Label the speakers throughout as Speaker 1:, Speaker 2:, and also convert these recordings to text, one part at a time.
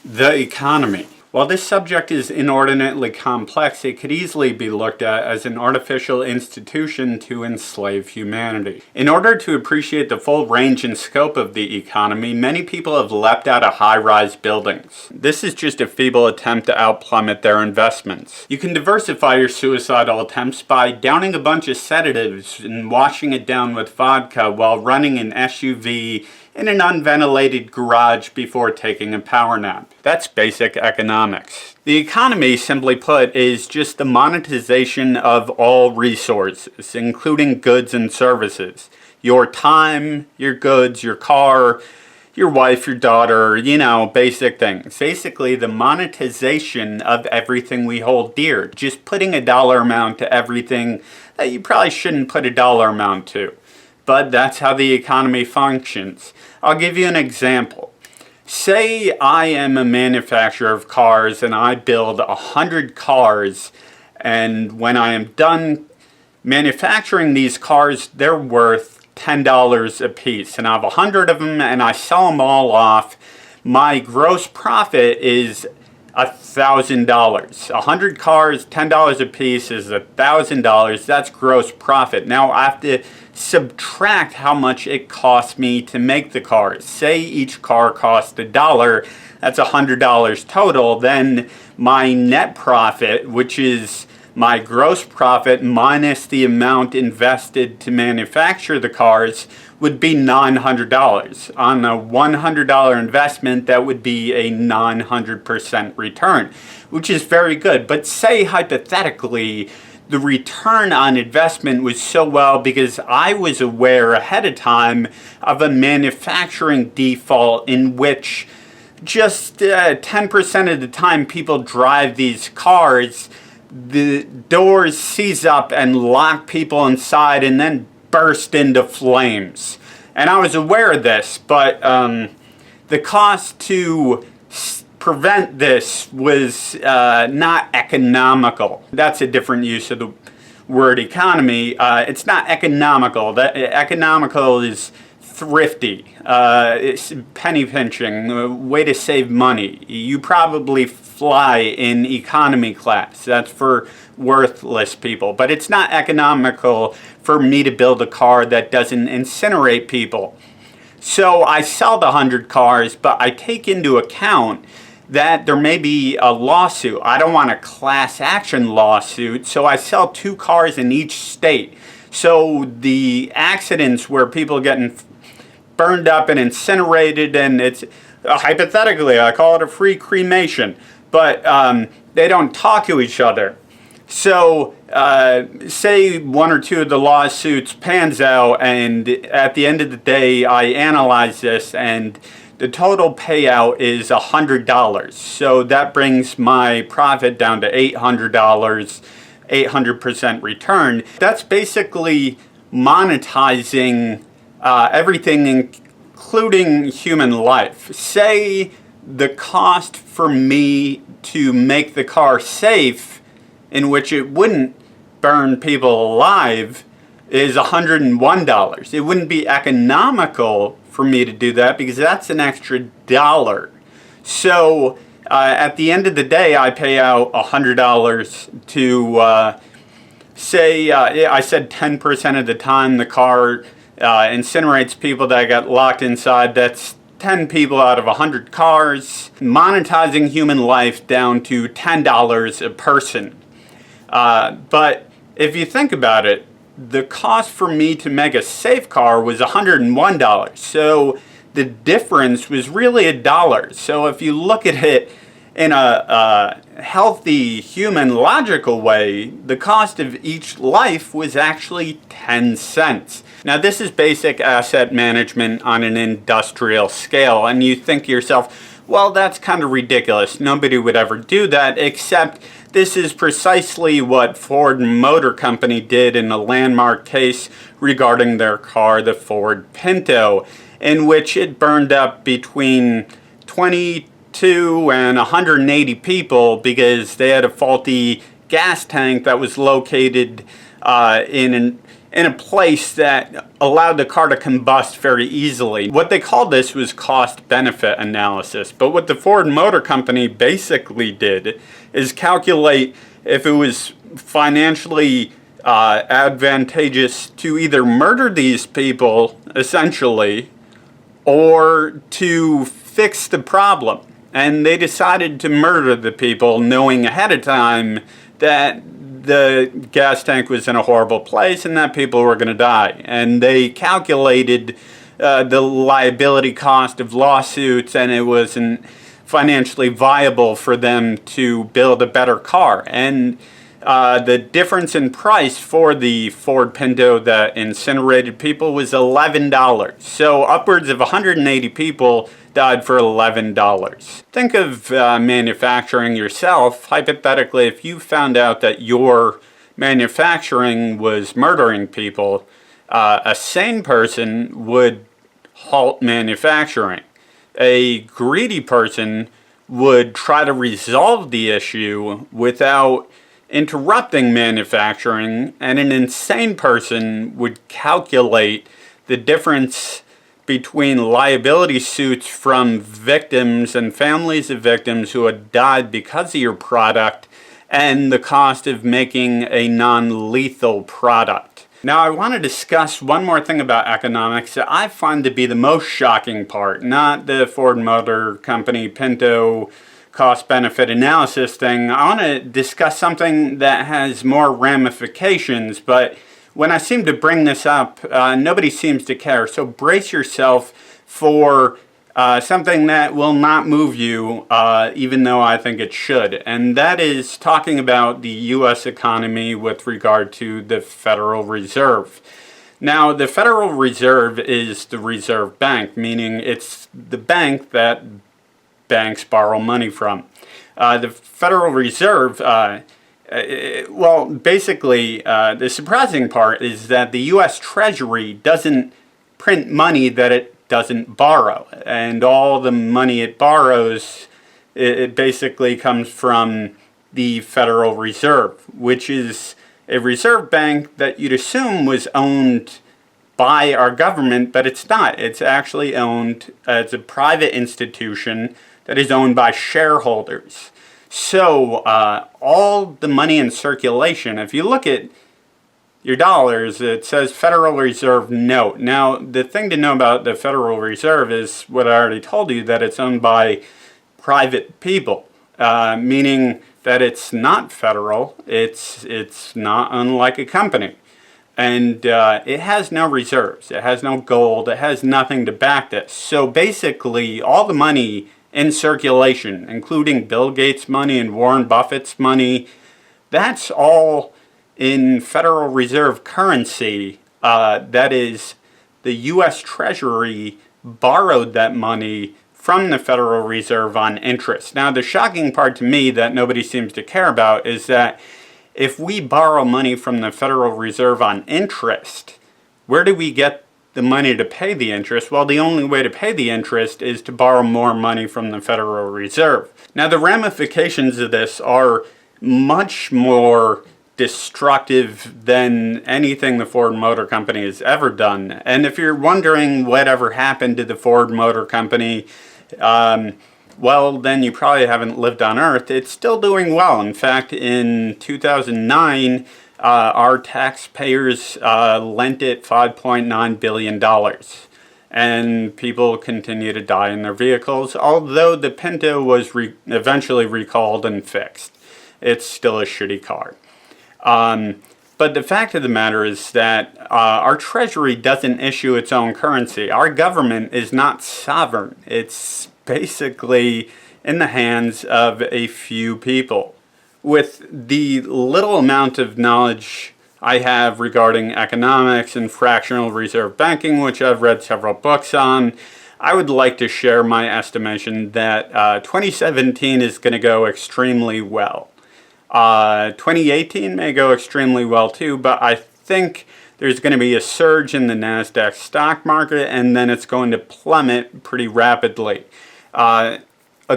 Speaker 1: The economy. While this subject is inordinately complex, it could easily be looked at as an artificial institution to enslave humanity. In order to appreciate the full range and scope of the economy, many people have leapt out of high-rise buildings. This is just a feeble attempt to outplummet their investments. You can diversify your suicidal attempts by downing a bunch of sedatives and washing it down with vodka while running an SUV in an unventilated garage before taking a power nap. That's basic economics. The economy, simply put, is just the monetization of all resources, including goods and services. Your time, your goods, your car, your wife, your daughter, basic things. Basically, the monetization of everything we hold dear. Just putting a dollar amount to everything that you probably shouldn't put a dollar amount to. But that's how the economy functions. I'll give you an example. Say I am a manufacturer of cars and I build 100 cars, and when I am done manufacturing these cars, they're worth $10 a piece. And I have 100 of them and I sell them all off. My gross profit is $1,000. 100 cars, $10 a piece is $1,000. That's gross profit. Now I have to subtract how much it costs me to make the cars. Say each car cost $1, that's $100 total. Then my net profit, which is my gross profit minus the amount invested to manufacture the cars, would be $900. On a $100 investment, that would be a 900% return, which is very good. But say hypothetically, the return on investment was so well because I was aware ahead of time of a manufacturing default in which just 10% of the time people drive these cars, the doors seize up and lock people inside and then burst into flames. And I was aware of this, but the cost to prevent this was not economical. That's a different use of the word economy. It's not economical. Economical is thrifty. It's penny pinching, a way to save money. You probably fly in economy class. That's for worthless people. But it's not economical for me to build a car that doesn't incinerate people. So I sell the 100 cars, but I take into account that there may be a lawsuit. I don't want a class action lawsuit, so I sell 2 cars in each state. So the accidents where people getting burned up and incinerated, and it's hypothetically, I call it a free cremation, but they don't talk to each other. So say 1 or 2 of the lawsuits pans out, and at the end of the day I analyze this and the total payout is $100. So that brings my profit down to $800, 800% return. That's basically monetizing everything, including human life. Say the cost for me to make the car safe, in which it wouldn't burn people alive, is $101. It wouldn't be economical for me to do that because that's an extra $1. So at the end of the day, I pay out $100 to say I said 10% of the time the car incinerates people that got locked inside. That's 10 people out of 100 cars, monetizing human life down to $10 a person. But if you think about it, the cost for me to make a safe car was $101. So the difference was really $1. So if you look at it in a healthy, human, logical way, the cost of each life was actually 10 cents. Now this is basic asset management on an industrial scale, and you think to yourself, well, that's kind of ridiculous. Nobody would ever do that, except this is precisely what Ford Motor Company did in a landmark case regarding their car, the Ford Pinto, in which it burned up between 22 and 180 people because they had a faulty gas tank that was located in in a place that allowed the car to combust very easily. What they called this was cost-benefit analysis. But what the Ford Motor Company basically did is calculate if it was financially advantageous to either murder these people, essentially, or to fix the problem. And they decided to murder the people, knowing ahead of time that the gas tank was in a horrible place and that people were going to die. And they calculated the liability cost of lawsuits, and it wasn't financially viable for them to build a better car. And the difference in price for the Ford Pinto that incinerated people was $11. So upwards of 180 people died for $11. Think of manufacturing yourself. Hypothetically, if you found out that your manufacturing was murdering people, a sane person would halt manufacturing. A greedy person would try to resolve the issue without interrupting manufacturing, and an insane person would calculate the difference between liability suits from victims and families of victims who had died because of your product and the cost of making a non-lethal product. Now, I want to discuss one more thing about economics that I find to be the most shocking part, not the Ford Motor Company Pinto cost-benefit analysis thing. I want to discuss something that has more ramifications, but when I seem to bring this up, nobody seems to care. So brace yourself for something that will not move you, even though I think it should. And that is talking about the U.S. economy with regard to the Federal Reserve. Now, the Federal Reserve is the reserve bank, meaning it's the bank that banks borrow money from. The Federal Reserve, well, basically, the surprising part is that the U.S. Treasury doesn't print money that it doesn't borrow. And all the money it borrows, it basically comes from the Federal Reserve, which is a reserve bank that you'd assume was owned by our government, but it's not. It's actually owned as a private institution that is owned by shareholders. So all the money in circulation, if you look at your dollars, it says Federal Reserve note. Now, the thing to know about the Federal Reserve is what I already told you, that it's owned by private people, meaning that it's not federal, it's not unlike a company. And it has no reserves, it has no gold, it has nothing to back this. So basically, all the money in circulation, including Bill Gates' money and Warren Buffett's money, that's all in Federal Reserve currency. That is, the U.S. Treasury borrowed that money from the Federal Reserve on interest. Now, the shocking part to me that nobody seems to care about is that if we borrow money from the Federal Reserve on interest, where do we get the money to pay the interest? Well, the only way to pay the interest is to borrow more money from the Federal Reserve. Now, the ramifications of this are much more destructive than anything the Ford Motor Company has ever done. And if you're wondering whatever happened to the Ford Motor Company, well, then you probably haven't lived on Earth. It's still doing well. In fact, in 2009, our taxpayers lent it $5.9 billion. And people continue to die in their vehicles, although the Pinto was eventually recalled and fixed. It's still a shitty car. But the fact of the matter is that our Treasury doesn't issue its own currency. Our government is not sovereign. It's basically in the hands of a few people. With the little amount of knowledge I have regarding economics and fractional reserve banking, which I've read several books on, I would like to share my estimation that 2017 is going to go extremely well. 2018 may go extremely well too, but I think there's going to be a surge in the NASDAQ stock market, and then it's going to plummet pretty rapidly. A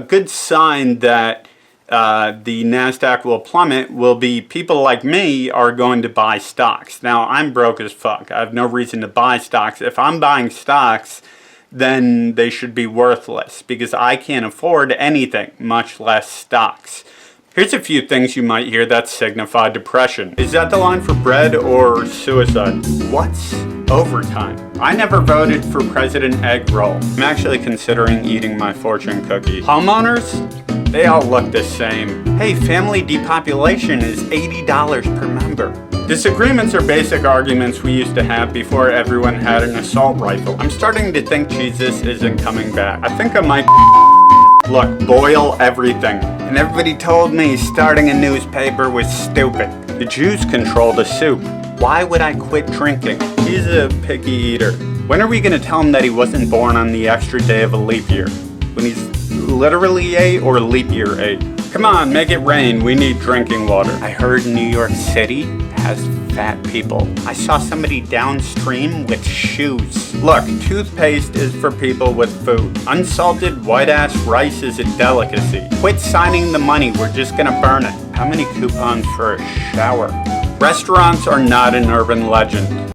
Speaker 1: good sign that the NASDAQ will plummet will be people like me are going to buy stocks. Now, I'm broke as fuck. I have no reason to buy stocks. If I'm buying stocks, then they should be worthless because I can't afford anything, much less stocks. Here's a few things you might hear that signify depression. Is that the line for bread or suicide? What's overtime? I never voted for President Egg Roll. I'm actually considering eating my fortune cookie. Homeowners? They all look the same. Hey, family depopulation is $80 per member. Disagreements are basic arguments we used to have before everyone had an assault rifle. I'm starting to think Jesus isn't coming back. I think I might look, boil everything. And everybody told me starting a newspaper was stupid. The Jews control the soup. Why would I quit drinking? He's a picky eater. When are we gonna tell him that he wasn't born on the extra day of a leap year? When he's literally 8 or leap year 8? Come on, make it rain. We need drinking water. I heard New York City has fat people. I saw somebody downstream with shoes. Look, toothpaste is for people with food. Unsalted white-ass rice is a delicacy. Quit signing the money, we're just gonna burn it. How many coupons for a shower? Restaurants are not an urban legend.